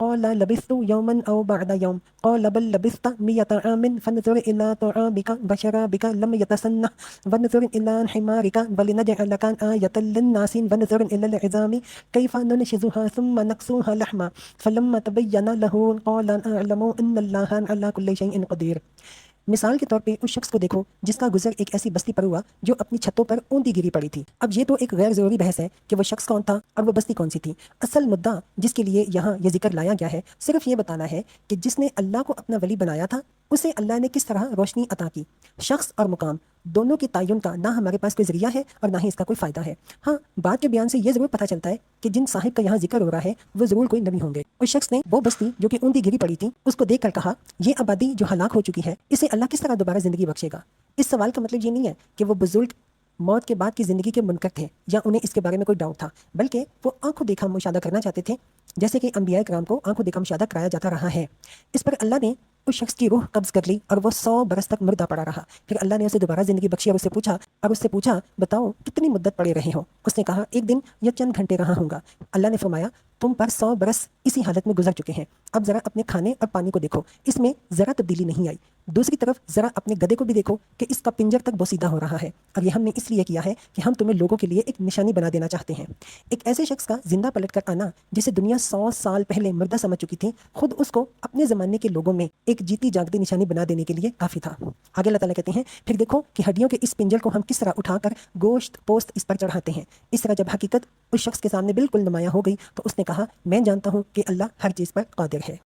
قال لبثت يوما أو بعد يوم قال بل لبثت 100 عام فانظر إلى طعامك وشرابك لم يتسنه وانظر إلى حمارك ولنجعلك آية للناس وانظر إلى العظام كيف ننشزها ثم نكسوها لحما فلما تبين له قال أعلم أن الله على كل شيء قدير۔ مثال کے طور پہ اس شخص کو دیکھو جس کا گزر ایک ایسی بستی پر ہوا جو اپنی چھتوں پر اوندی گری پڑی تھی۔ اب یہ تو ایک غیر ضروری بحث ہے کہ وہ شخص کون تھا اور وہ بستی کون سی تھی۔ اصل مدعا جس کے لیے یہاں یہ ذکر لایا گیا ہے صرف یہ بتانا ہے کہ جس نے اللہ کو اپنا ولی بنایا تھا اسے اللہ نے کس طرح روشنی عطا کی۔ شخص اور مقام دونوں کی تعین کا نہ ہمارے پاس کوئی ذریعہ ہے اور نہ ہی اس کا کوئی فائدہ ہے۔ ہاں، بات کے بیان سے یہ ضرور پتہ چلتا ہے کہ جن صاحب کا یہاں ذکر ہو رہا ہے وہ ضرور کوئی نبی ہوں گے۔ اس شخص نے وہ بستی جو کہ اوندی گری پڑی تھی اس کو دیکھ کر کہا یہ آبادی جو ہلاک ہو چکی ہے اسے اللہ کس طرح دوبارہ زندگی بخشے گا۔ اس سوال کا مطلب یہ نہیں ہے کہ وہ بزرگ موت کے بعد کی زندگی کے منکر تھے یا انہیں اس کے بارے میں کوئی ڈاؤٹ تھا، بلکہ وہ آنکھوں دیکھا مشاہدہ کرنا چاہتے تھے جیسے کہ انبیاء کرام کو آنکھوں دیکھا مشاہدہ کرایا جاتا رہا ہے۔ اس پر اللہ نے اس شخص کی روح قبض کر لی اور وہ 100 برس تک مردہ پڑا رہا۔ پھر اللہ نے اسے دوبارہ زندگی بخشی اور اس سے پوچھا بتاؤ کتنی مدت پڑے رہے ہو۔ اس نے کہا ایک دن یا چند گھنٹے رہا ہوں گا۔ اللہ نے فرمایا تم پر 100 برس اسی حالت میں گزر چکے ہیں، اب ذرا اپنے کھانے اور پانی کو دیکھو، اس میں ذرا تبدیلی نہیں آئی۔ دوسری طرف ذرا اپنے گدھے کو بھی دیکھو کہ اس کا پنجر تک بوسیدہ ہو رہا ہے، اور یہ ہم نے اس لیے کیا ہے کہ ہم تمہیں لوگوں کے لیے ایک نشانی بنا دینا چاہتے ہیں۔ ایک ایسے شخص کا زندہ پلٹ کر آنا جسے دنیا 100 سال پہلے مردہ سمجھ چکی تھی خود اس کو اپنے زمانے کے لوگوں میں ایک جیتی جاگتی نشانی بنا دینے کے لیے کافی تھا۔ آگے اللہ تعالیٰ کہتے ہیں پھر دیکھو کہ ہڈیوں کے اس پنجر کو ہم کس طرح اٹھا کر گوشت پوست اس پر چڑھاتے ہیں۔ اس طرح جب حقیقت اس شخص کے سامنے بالکل نمایاں ہو گئی تو اس نے کہا میں جانتا ہوں کہ اللہ ہر چیز پر قادر ہے۔